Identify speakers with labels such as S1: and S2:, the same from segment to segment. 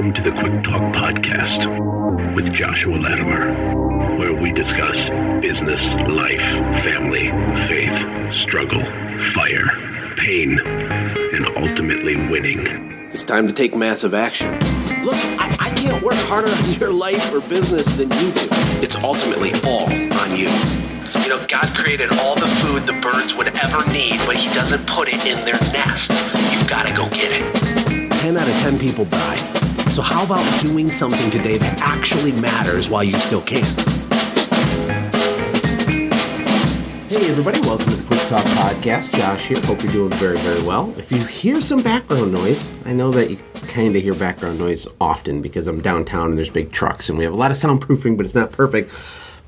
S1: Welcome to the Quick Talk Podcast with Joshua Latimer, where we discuss business, life, family, faith, struggle, fire, pain, and ultimately winning.
S2: It's time to take massive action. Look, I can't work harder on your life or business than you do. It's ultimately all on you.
S3: You know, God created all the food the birds would ever need, but he doesn't put it in their nest. You've got to go get it.
S2: 10 out of 10 people die. So how about doing something today that actually matters while you still can? Hey everybody, welcome to the Quick Talk Podcast. Josh here. Hope you're doing very, very well. If you hear some background noise, I know that you kind of hear background noise often because I'm downtown and there's big trucks and we have a lot of soundproofing, but it's not perfect.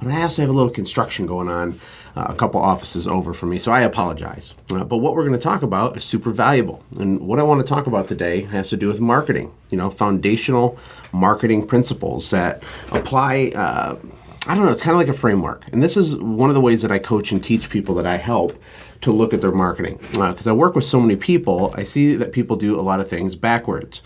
S2: But I also have a little construction going on a couple offices over from me, so I apologize. But what we're going to talk about is super valuable. And what I want to talk about today has to do with marketing, foundational marketing principles that apply, it's kind of like a framework. And this is one of the ways that I coach and teach people that I help to look at their marketing. Because I work with so many people, I see that people do a lot of things backwards.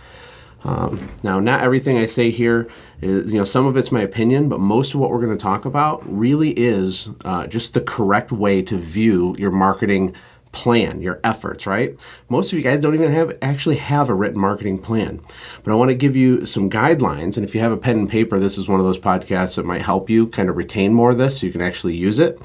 S2: Now, not everything I say here is, some of it's my opinion, but most of what we're going to talk about really is just the correct way to view your marketing plan, your efforts, right? Most of you guys don't even actually have a written marketing plan, but I want to give you some guidelines. And if you have a pen and paper, this is one of those podcasts that might help you kind of retain more of this so you can actually use it.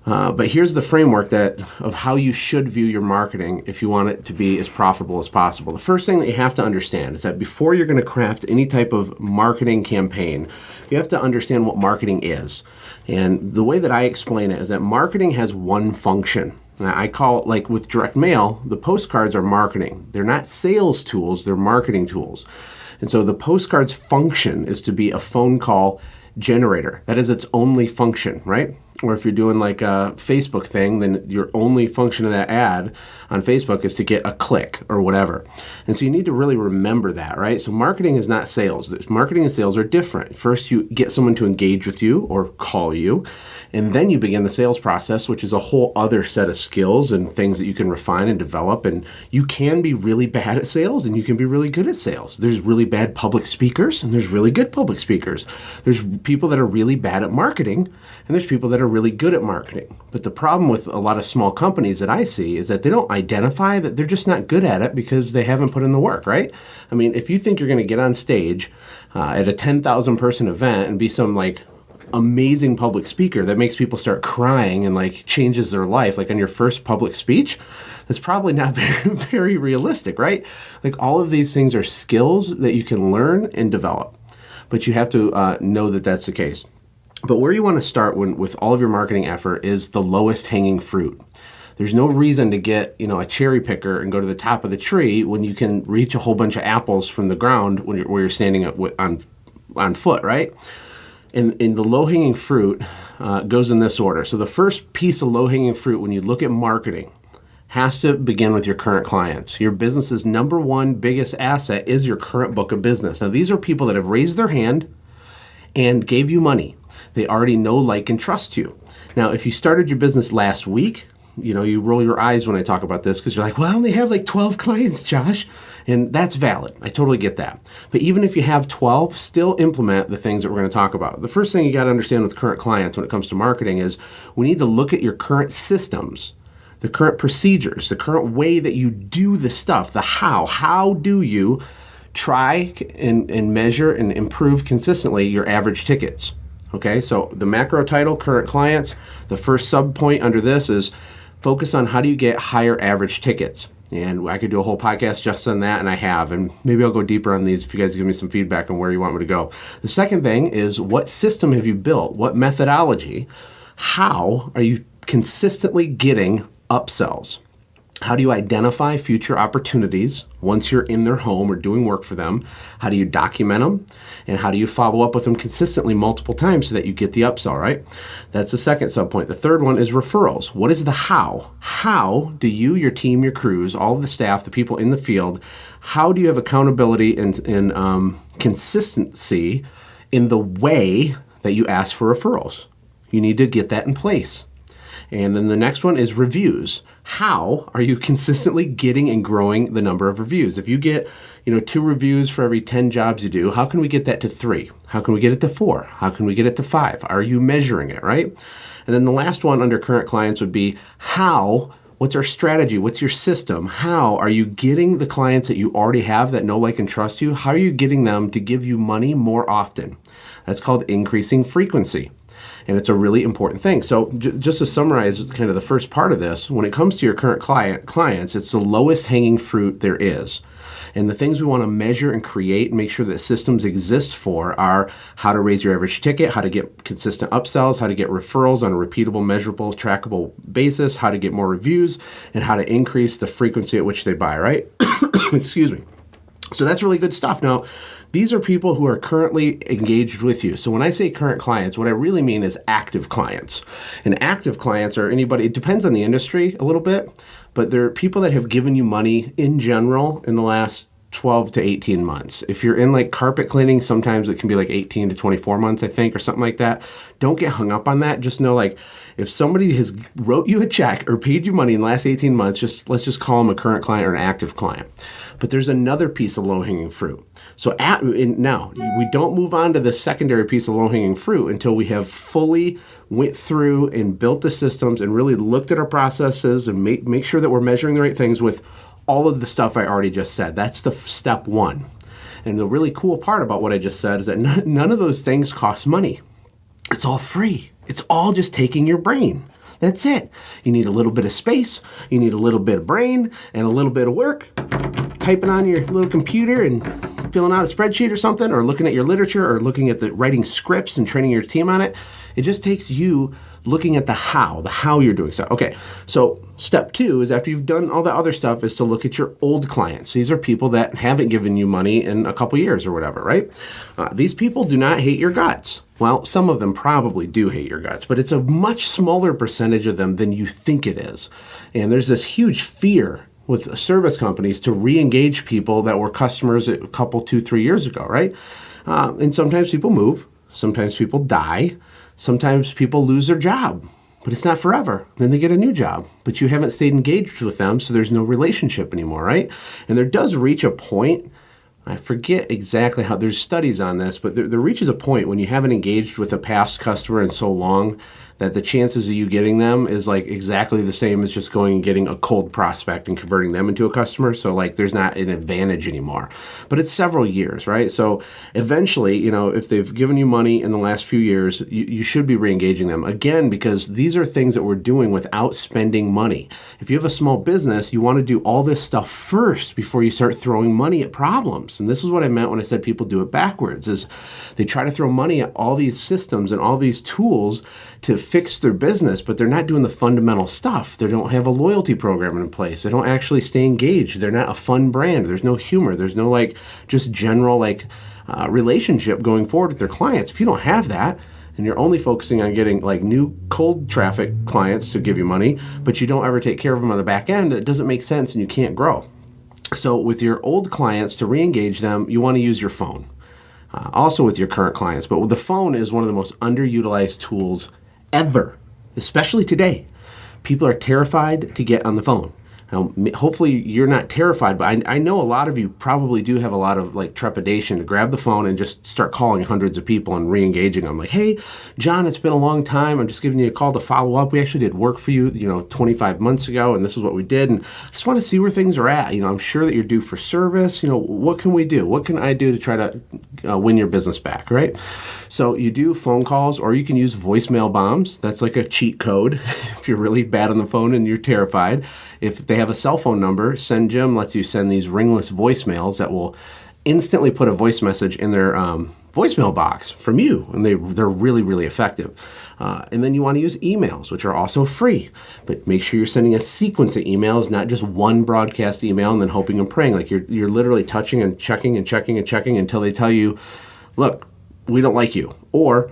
S2: But here's the framework of how you should view your marketing if you want it to be as profitable as possible. The first thing that you have to understand is that before you're going to craft any type of marketing campaign, you have to understand what marketing is. And the way that I explain it is that marketing has one function. I call it, like with direct mail, the postcards are marketing. They're not sales tools, they're marketing tools. And so the postcard's function is to be a phone call generator. That is its only function, right? Or if you're doing like a Facebook thing, then your only function of that ad on Facebook is to get a click or whatever. And so you need to really remember that, right? So marketing is not sales. Marketing and sales are different. First, you get someone to engage with you or call you, and then you begin the sales process, which is a whole other set of skills and things that you can refine and develop. And you can be really bad at sales and you can be really good at sales. There's really bad public speakers and there's really good public speakers. There's people that are really bad at marketing and there's people that are really good at marketing. But the problem with a lot of small companies that I see is that they don't identify that they're just not good at it because they haven't put in the work, right? I mean, if you think you're going to get on stage at a 10,000 person event and be some like amazing public speaker that makes people start crying and like changes their life, like on your first public speech, that's probably not very, very realistic, right? Like all of these things are skills that you can learn and develop, but you have to know that that's the case. But where you want to start with all of your marketing effort is the lowest hanging fruit. There's no reason to get, a cherry picker and go to the top of the tree when you can reach a whole bunch of apples from the ground where you're standing on foot, right? And the low-hanging fruit goes in this order. So the first piece of low-hanging fruit when you look at marketing has to begin with your current clients. Your business's number one biggest asset is your current book of business. Now, these are people that have raised their hand and gave you money. They already know, like, and trust you. Now, if you started your business last week, you roll your eyes when I talk about this because you're like, well, I only have like 12 clients, Josh. And that's valid. I totally get that. But even if you have 12, still implement the things that we're going to talk about. The first thing you got to understand with current clients when it comes to marketing is we need to look at your current systems, the current procedures, the current way that you do the stuff, the how. How do you try and measure and improve consistently your average tickets? Okay, so the macro title, current clients, the first sub point under this is focus on how do you get higher average tickets. And I could do a whole podcast just on that, and I have. And maybe I'll go deeper on these if you guys give me some feedback on where you want me to go. The second thing is what system have you built? What methodology? How are you consistently getting upsells? How do you identify future opportunities once you're in their home or doing work for them? How do you document them? And how do you follow up with them consistently multiple times so that you get the upsell, right? That's the second subpoint. The third one is referrals. What is the how? How do you, your team, your crews, all of the staff, the people in the field, how do you have accountability and consistency in the way that you ask for referrals? You need to get that in place. And then the next one is reviews. How are you consistently getting and growing the number of reviews? If you get 2 reviews for every 10 jobs you do, how can we get that to 3? How can we get it to 4? How can we get it to 5? Are you measuring it, right? And then the last one under current clients would be what's our strategy? What's your system? How are you getting the clients that you already have that know, like, and trust you? How are you getting them to give you money more often? That's called increasing frequency. And it's a really important thing. So just to summarize kind of the first part of this, when it comes to your current clients, it's the lowest hanging fruit there is. And the things we want to measure and create and make sure that systems exist for are how to raise your average ticket, how to get consistent upsells, how to get referrals on a repeatable, measurable, trackable basis, how to get more reviews, and how to increase the frequency at which they buy, right? Excuse me. So that's really good stuff. Now, these are people who are currently engaged with you. So when I say current clients, what I really mean is active clients. And active clients are anybody, it depends on the industry a little bit, but they're people that have given you money in general in the last 12 to 18 months. If you're in like carpet cleaning, sometimes it can be like 18 to 24 months, I think, or something like that. Don't get hung up on that. Just know, like, if somebody has wrote you a check or paid you money in the last 18 months, let's just call them a current client or an active client. But there's another piece of low-hanging fruit. So now, we don't move on to the secondary piece of low-hanging fruit until we have fully went through and built the systems and really looked at our processes and make sure that we're measuring the right things with all of the stuff I already just said. That's the step one. And the really cool part about what I just said is that none of those things cost money. It's all free. It's all just taking your brain. That's it. You need a little bit of space, you need a little bit of brain, and a little bit of work. Typing on your little computer and filling out a spreadsheet or something, or looking at your literature, or looking at the writing scripts and training your team on it. It just takes you looking at the how you're doing stuff. Okay, so step 2 is, after you've done all the other stuff, is to look at your old clients. These are people that haven't given you money in a couple years or whatever, right? These people do not hate your guts. Well, some of them probably do hate your guts, but it's a much smaller percentage of them than you think it is. And there's this huge fear with service companies to re-engage people that were customers a couple, 2-3 years ago, right? And sometimes people move, sometimes people die, sometimes people lose their job, but it's not forever. Then they get a new job, but you haven't stayed engaged with them, so there's no relationship anymore, right? And there does reach a point, I forget exactly how, there's studies on this, but there reaches a point when you haven't engaged with a past customer in so long that the chances of you getting them is like exactly the same as just going and getting a cold prospect and converting them into a customer. So like there's not an advantage anymore, but it's several years, right? So eventually, if they've given you money in the last few years, you should be re-engaging them again, because these are things that we're doing without spending money. If you have a small business, you want to do all this stuff first before you start throwing money at problems. And this is what I meant when I said people do it backwards, is they try to throw money at all these systems and all these tools to fix their business, but they're not doing the fundamental stuff. They don't have a loyalty program in place. They don't actually stay engaged. They're not a fun brand. There's no humor. There's no just general relationship going forward with their clients. If you don't have that, and you're only focusing on getting new cold traffic clients to give you money, but you don't ever take care of them on the back end, it doesn't make sense and you can't grow. So with your old clients, to re-engage them, you want to use your phone. Also with your current clients, but the phone is one of the most underutilized tools ever, especially today. People are terrified to get on the phone. Now, hopefully you're not terrified, but I know a lot of you probably do have a lot of trepidation to grab the phone and just start calling hundreds of people and re-engaging them. Like, hey, John, it's been a long time. I'm just giving you a call to follow up. We actually did work for you, 25 months ago, and this is what we did. And I just want to see where things are at. I'm sure that you're due for service. What can we do? What can I do to try to win your business back, right? So you do phone calls, or you can use voicemail bombs. That's like a cheat code if you're really bad on the phone and you're terrified. If they have a cell phone number, SendJim lets you send these ringless voicemails that will instantly put a voice message in their voicemail box from you, and they're really, really effective. And then you want to use emails, which are also free, but make sure you're sending a sequence of emails, not just one broadcast email and then hoping and praying. You're literally touching and checking and checking and checking until they tell you, look, we don't like you, or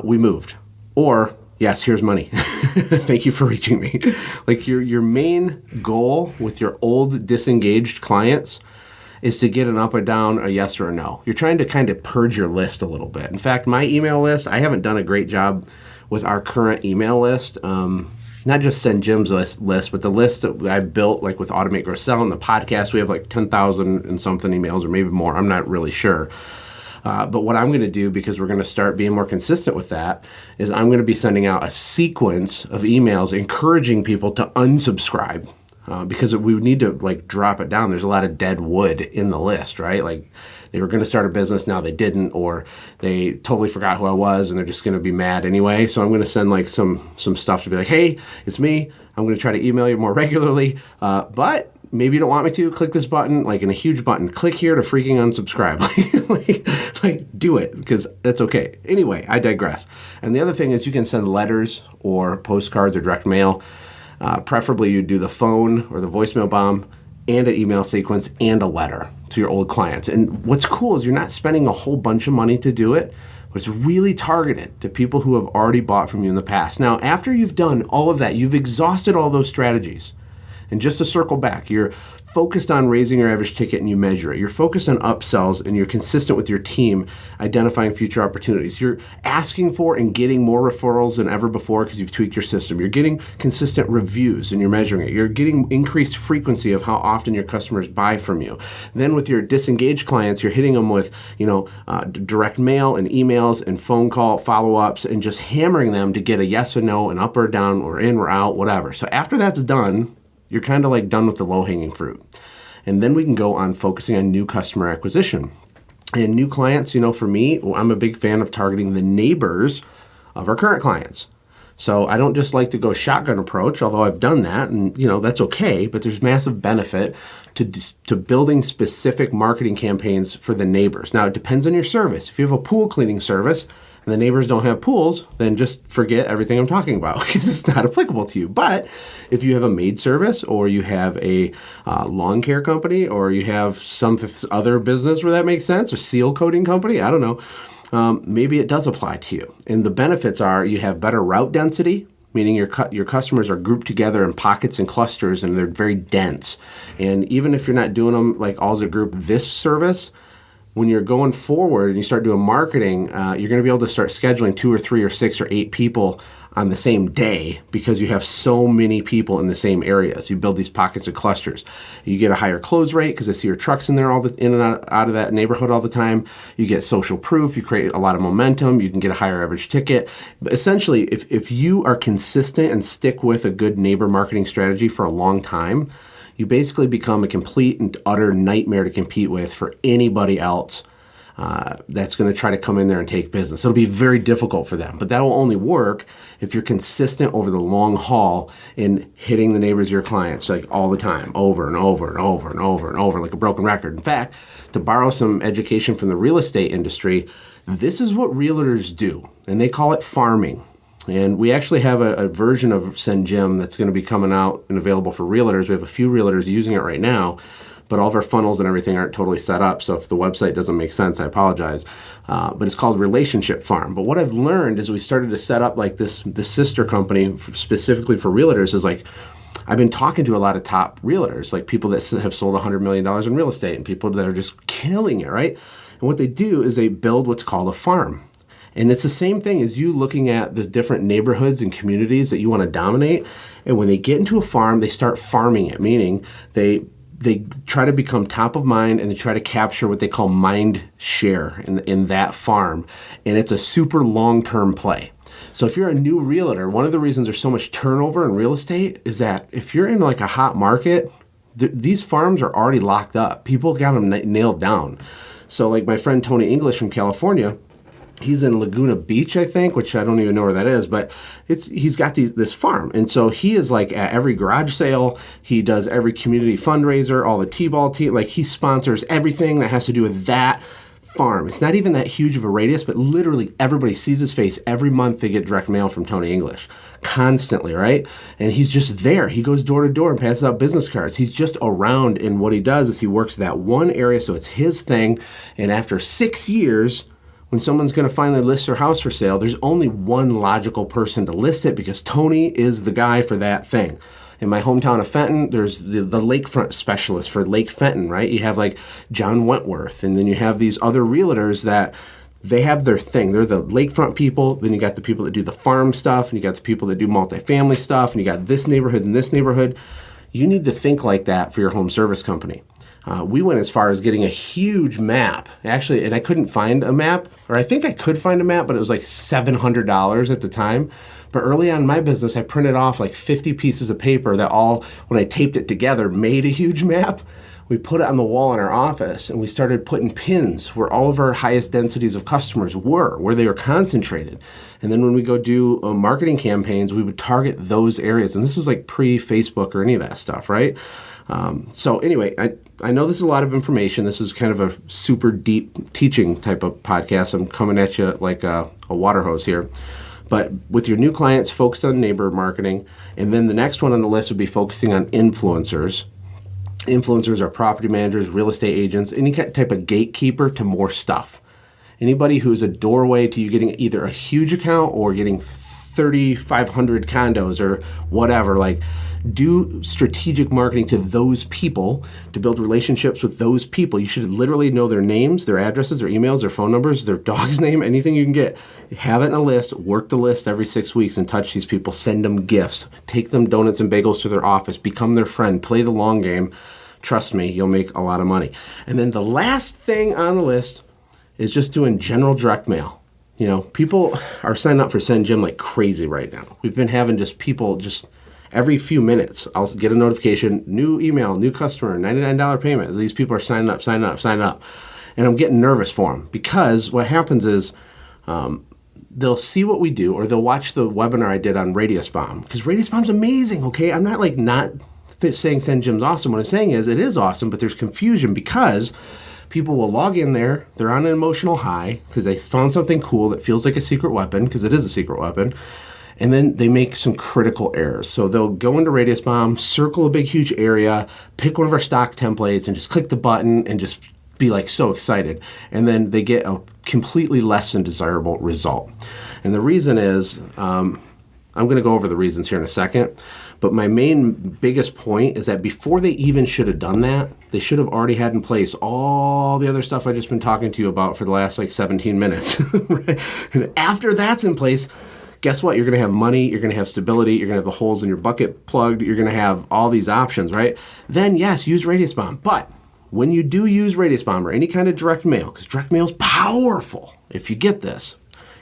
S2: we moved, or yes, here's money. Thank you for reaching me. Your main goal with your old disengaged clients is to get an up or down, a yes or a no. You're trying to kind of purge your list a little bit. In fact, my email list, I haven't done a great job with our current email list. not just send Jim's list, but the list that I built like with Automate, Grow, Sell and the podcast. We have like 10,000 and something emails or maybe more. I'm not really sure. But what I'm going to do, because we're going to start being more consistent with that, is I'm going to be sending out a sequence of emails encouraging people to unsubscribe. Because we need to like drop it down. There's a lot of dead wood in the list, right? Like they were going to start a business, now they didn't, or they totally forgot who I was and they're just going to be mad anyway. So I'm going to send like some stuff to be like, hey, it's me. I'm going to try to email you more regularly, but maybe you don't want me to. Click this button, like in a huge button. Click here to freaking unsubscribe. like do it, because that's okay. Anyway, I digress. And the other thing is you can send letters or postcards or direct mail. Preferably you do the phone or the voicemail bomb and an email sequence and a letter to your old clients. And what's cool is you're not spending a whole bunch of money to do it, but it's really targeted to people who have already bought from you in the past. Now, after you've done all of that, you've exhausted all those strategies. And just to circle back, you're focused on raising your average ticket and you measure it. You're focused on upsells and you're consistent with your team identifying future opportunities. You're asking for and getting more referrals than ever before because you've tweaked your system. You're getting consistent reviews and you're measuring it. You're getting increased frequency of how often your customers buy from you. Then with your disengaged clients, you're hitting them with direct mail and emails and phone call follow-ups and just hammering them to get a yes or no, an up or down or in or out, whatever. So after that's done, you're kind of like done with the low-hanging fruit. And then we can go on focusing on new customer acquisition. And new clients, for me, I'm a big fan of targeting the neighbors of our current clients. So I don't just like to go shotgun approach, although I've done that, and that's okay, but there's massive benefit to building specific marketing campaigns for the neighbors. Now, it depends on your service. If you have a pool cleaning service, and the neighbors don't have pools, then just forget everything I'm talking about because it's not applicable to you. But if you have a maid service or you have a lawn care company or you have some other business where that makes sense, or seal coating company, I don't know, maybe it does apply to you. And the benefits are you have better route density, meaning your customers are grouped together in pockets and clusters and they're very dense. And even if you're not doing them like all as a group, this service, when you're going forward and you start doing marketing, you're going to be able to start scheduling 2 or 3 or 6 or 8 people on the same day because you have so many people in the same areas. You build these pockets of clusters. You get a higher close rate because I see your trucks in there in and out of that neighborhood all the time. You get social proof. You create a lot of momentum. You can get a higher average ticket. But essentially, if you are consistent and stick with a good neighbor marketing strategy for a long time, you basically become a complete and utter nightmare to compete with for anybody else that's going to try to come in there and take business. It'll be very difficult for them, but that will only work if you're consistent over the long haul in hitting the neighbors of your clients like all the time, over and over and over and over and over, like a broken record. In fact, to borrow some education from the real estate industry, this is what realtors do, and they call it farming. And we actually have a version of Send Jim that's going to be coming out and available for realtors. We have a few realtors using it right now, but all of our funnels and everything aren't totally set up. So if the website doesn't make sense, I apologize. But it's called Relationship Farm. But what I've learned is we started to set up like this sister company specifically for realtors is like, I've been talking to a lot of top realtors, like people that have sold $100 million in real estate and people that are just killing it, right? And what they do is they build what's called a farm. And it's the same thing as you looking at the different neighborhoods and communities that you want to dominate. And when they get into a farm, they start farming it, meaning they try to become top of mind and they try to capture what they call mind share in that farm. And it's a super long-term play. So if you're a new realtor, one of the reasons there's so much turnover in real estate is that if you're in like a hot market, these farms are already locked up. People got them nailed down. So like my friend Tony English from California, he's in Laguna Beach, I think, which I don't even know where that is, but he's got this farm. And so he is like at every garage sale, he does every community fundraiser, all the T-ball team, like he sponsors everything that has to do with that farm. It's not even that huge of a radius, but literally everybody sees his face. Every month they get direct mail from Tony English, constantly, right? And he's just there. He goes door to door and passes out business cards. He's just around, and what he does is he works that one area, so it's his thing. And after 6 years, when someone's going to finally list their house for sale, there's only one logical person to list it because Tony is the guy for that thing. In my hometown of Fenton, there's the lakefront specialist for Lake Fenton, right? You have like John Wentworth, and then you have these other realtors that They have their thing. They're the lakefront people. Then you got the people that do the farm stuff, and you got the people that do multifamily stuff, and you got this neighborhood and this neighborhood. You need to think like that for your home service company. We went as far as getting a huge map, actually, and I couldn't find a map, or I think I could find a map, but it was like $700 at the time. But early on in my business, I printed off like 50 pieces of paper that all, when I taped it together, made a huge map. We put it on the wall in our office, and we started putting pins where all of our highest densities of customers were, where they were concentrated. And then when we go do marketing campaigns, we would target those areas. And this is like pre-Facebook or any of that stuff, right? So anyway, I know this is a lot of information. This is kind of a super deep teaching type of podcast. I'm coming at you like a water hose here. But with your new clients, focus on neighbor marketing. And then the next one on the list would be focusing on influencers. Influencers are property managers, real estate agents, any type of gatekeeper to more stuff. Anybody who's a doorway to you getting either a huge account or getting 3,500 condos or whatever. Like, do strategic marketing to those people to build relationships with those people. You should literally know their names, their addresses, their emails, their phone numbers, their dog's name, anything you can get. Have it in a list, work the list every 6 weeks and touch these people. Send them gifts. Take them donuts and bagels to their office. Become their friend. Play the long game. Trust me, you'll make a lot of money. And then the last thing on the list is just doing general direct mail. You know, people are signing up for Send Jim like crazy right now. We've been having just people just every few minutes, I'll get a notification, new email, new customer, $99 payment. These people are signing up. And I'm getting nervous for them because what happens is they'll see what we do or they'll watch the webinar I did on Radius Bomb because Radius Bomb's amazing, okay? I'm not saying Send Jim's awesome. What I'm saying is it is awesome, but there's confusion because people will log in there, they're on an emotional high because they found something cool that feels like a secret weapon because it is a secret weapon. And then they make some critical errors. So they'll go into Radius Bomb, circle a big, huge area, pick one of our stock templates, and just click the button and just be like so excited. And then they get a completely less than desirable result. And the reason is, I'm going to go over the reasons here in a second. But my main biggest point is that before they even should have done that, they should have already had in place all the other stuff I've just been talking to you about for the last like 17 minutes. Right? And after that's in place, guess what? You're going to have money, you're going to have stability, you're going to have the holes in your bucket plugged, you're going to have all these options, right? Then, yes, use Radius Bomb. But when you do use Radius Bomb or any kind of direct mail, because direct mail is powerful, if you get this,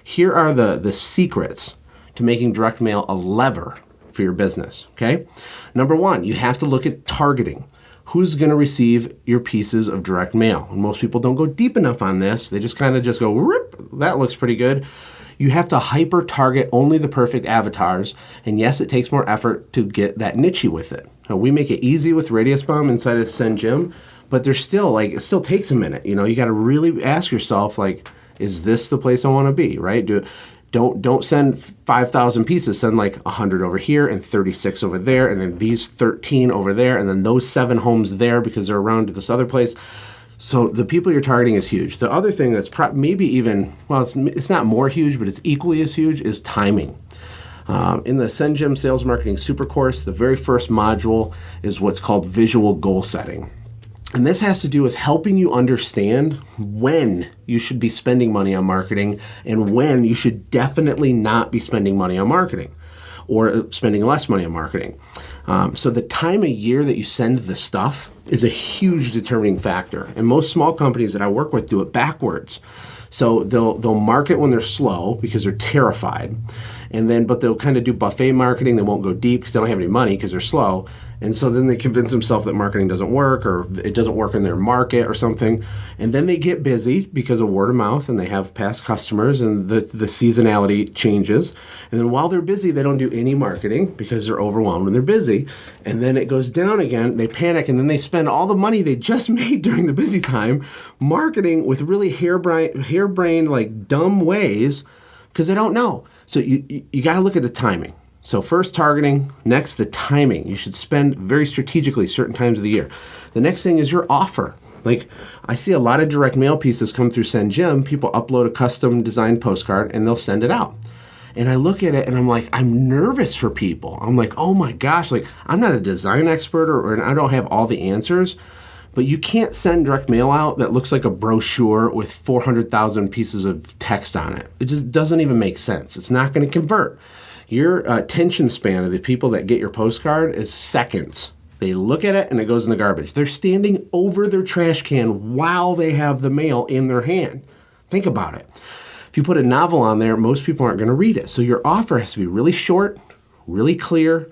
S2: here are the secrets to making direct mail a lever for your business, okay? Number one, you have to look at targeting. Who's going to receive your pieces of direct mail? And most people don't go deep enough on this. They just kind of just go, rip, that looks pretty good. You have to hyper target only the perfect avatars. And yes, it takes more effort to get that niche with it. Now, we make it easy with Radius Bomb inside of Send Jim, but there's still like, it still takes a minute. You know, you got to really ask yourself, like, is this the place I want to be, right? Don't send 5,000 pieces. Send like 100 over here and 36 over there, and then these 13 over there, and then those 7 homes there because they're around this other place. So the people you're targeting is huge. The other thing that's maybe even, well, it's not more huge, but it's equally as huge, is timing. In the Send Jim Sales Marketing Super Course, the very first module is what's called visual goal setting. And this has to do with helping you understand when you should be spending money on marketing and when you should definitely not be spending money on marketing or spending less money on marketing. So the time of year that you send the stuff is a huge determining factor. And most small companies that I work with do it backwards. So they'll market when they're slow because they're terrified. But they'll kind of do buffet marketing. They won't go deep because they don't have any money because they're slow. And so then they convince themselves that marketing doesn't work or it doesn't work in their market or something. And then they get busy because of word of mouth and they have past customers and the seasonality changes. And then while they're busy, they don't do any marketing because they're overwhelmed when they're busy. And then it goes down again, they panic, and then they spend all the money they just made during the busy time marketing with really harebrained, like dumb ways because they don't know. So you got to look at the timing. So first targeting, next the timing. You should spend very strategically certain times of the year. The next thing is your offer. Like I see a lot of direct mail pieces come through Send Jim. People upload a custom designed postcard and they'll send it out. And I look at it and I'm like, I'm nervous for people. I'm like, oh my gosh, like I'm not a design expert or I don't have all the answers. But you can't send direct mail out that looks like a brochure with 400,000 pieces of text on it. It just doesn't even make sense. It's not going to convert. Your attention span of the people that get your postcard is seconds. They look at it and it goes in the garbage. They're standing over their trash can while they have the mail in their hand. Think about it. If you put a novel on there, most people aren't going to read it. So your offer has to be really short, really clear,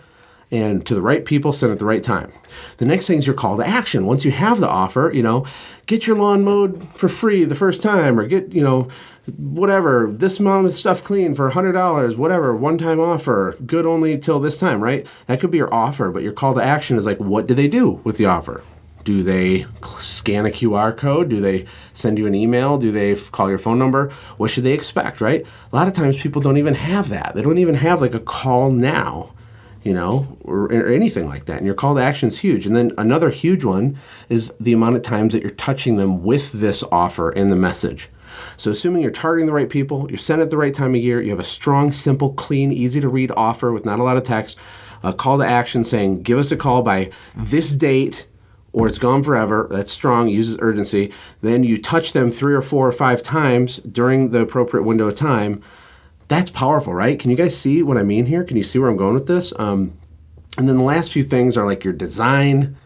S2: and to the right people, sent at the right time. The next thing is your call to action. Once you have the offer, get your lawn mowed for free the first time, or get, whatever, this amount of stuff clean for $100, whatever, one-time offer, good only till this time, right? That could be your offer, but your call to action is like, what do they do with the offer? Do they scan a QR code? Do they send you an email? Do they call your phone number? What should they expect, right? A lot of times people don't even have that. They don't even have like a call now, or anything like that. And your call to action is huge. And then another huge one is the amount of times that you're touching them with this offer in the message. So assuming you're targeting the right people, you're sent at the right time of year, you have a strong, simple, clean, easy to read offer with not a lot of text, a call to action saying, give us a call by this date, or it's gone forever. That's strong, uses urgency. Then you touch them 3 or 4 or 5 times during the appropriate window of time. That's powerful, right? Can you guys see what I mean here? Can you see where I'm going with this? And then the last few things are like your design.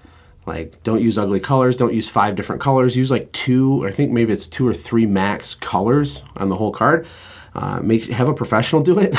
S2: Like, don't use ugly colors. Don't use 5 different colors. Use like 2, or I think maybe it's 2 or 3 max colors on the whole card. Have a professional do it.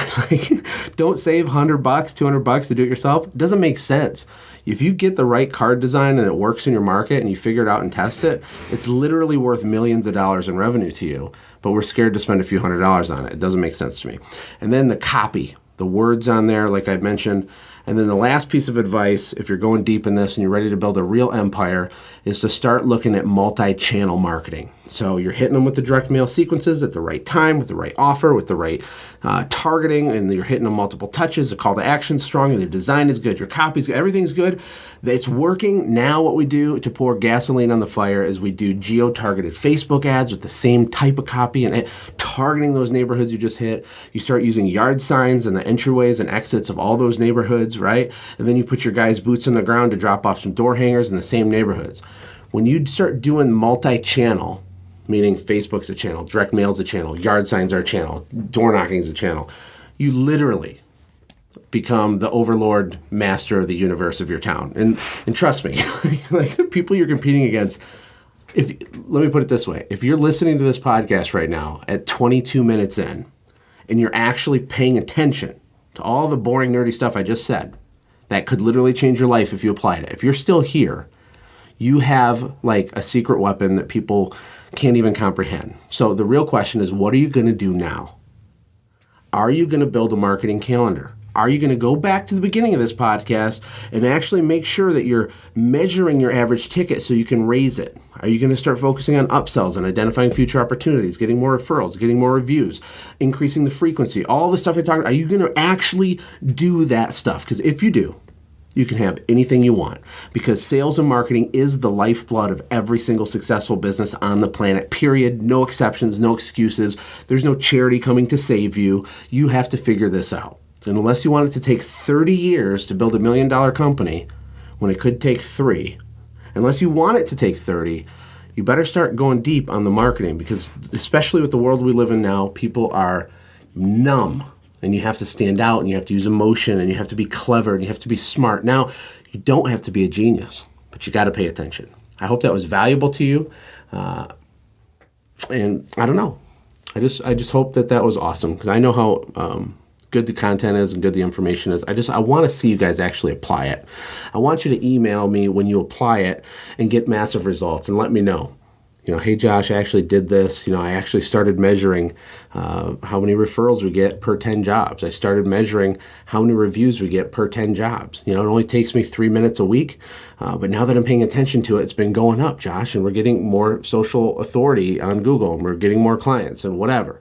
S2: Don't save $100, $200 to do it yourself. It doesn't make sense. If you get the right card design and it works in your market and you figure it out and test it, it's literally worth millions of dollars in revenue to you. But we're scared to spend a few $100s on it. It doesn't make sense to me. And then the copy, the words on there, like I mentioned. And then the last piece of advice, if you're going deep in this and you're ready to build a real empire, is to start looking at multi-channel marketing. So you're hitting them with the direct mail sequences at the right time, with the right offer, with the right targeting, and you're hitting them multiple touches. The call to action is strong, and your design is good, your copy's good, everything's good. It's working. Now what we do to pour gasoline on the fire is we do geo-targeted Facebook ads with the same type of copy and targeting those neighborhoods you just hit. You start using yard signs and the entryways and exits of all those neighborhoods, right? And then you put your guys' boots on the ground to drop off some door hangers in the same neighborhoods. When you start doing multi-channel, meaning Facebook's a channel, direct mail's a channel, yard signs are a channel, door knocking's a channel, you literally become the overlord master of the universe of your town. And trust me, like the people you're competing against, let me put it this way, if you're listening to this podcast right now at 22 minutes in, and you're actually paying attention to all the boring, nerdy stuff I just said, that could literally change your life if you applied it. If you're still here, you have like a secret weapon that people can't even comprehend. So the real question is, what are you going to do now? Are you going to build a marketing calendar? Are you going to go back to the beginning of this podcast and actually make sure that you're measuring your average ticket so you can raise it? Are you going to start focusing on upsells and identifying future opportunities, getting more referrals, getting more reviews, increasing the frequency, all the stuff I talked about? Are you going to actually do that stuff? Because if you do, you can have anything you want, because sales and marketing is the lifeblood of every single successful business on the planet, period. No exceptions, no excuses. There's no charity coming to save you. You have to figure this out. And unless you want it to take 30 years to build $1 million company, when it could take 3, unless you want it to take 30, you better start going deep on the marketing, because especially with the world we live in now, people are numb. And you have to stand out, and you have to use emotion, and you have to be clever, and you have to be smart. Now, you don't have to be a genius, but you got to pay attention. I hope that was valuable to you. And I don't know. I just hope that was awesome, because I know how good the content is and good the information is. I want to see you guys actually apply it. I want you to email me when you apply it and get massive results, and let me know. Hey Josh, I actually did this. I actually started measuring how many referrals we get per 10 jobs. I started measuring how many reviews we get per 10 jobs. It only takes me 3 minutes a week, but now that I'm paying attention to it, it's been going up, Josh, and we're getting more social authority on Google, and we're getting more clients and whatever.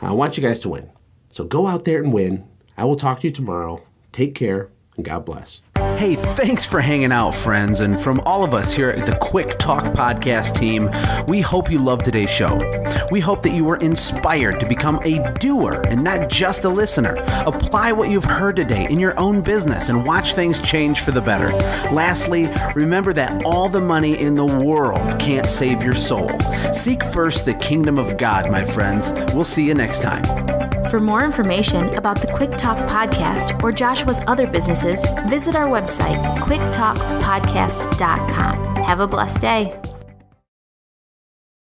S2: I want you guys to win. So go out there and win. I will talk to you tomorrow. Take care. God bless.
S4: Hey, thanks for hanging out, friends. And from all of us here at the Quick Talk Podcast team, we hope you loved today's show. We hope that you were inspired to become a doer and not just a listener. Apply what you've heard today in your own business and watch things change for the better. Lastly, remember that all the money in the world can't save your soul. Seek first the kingdom of God, my friends. We'll see you next time.
S5: For more information about the Quick Talk Podcast or Joshua's other businesses, visit our website, quicktalkpodcast.com. Have a blessed day.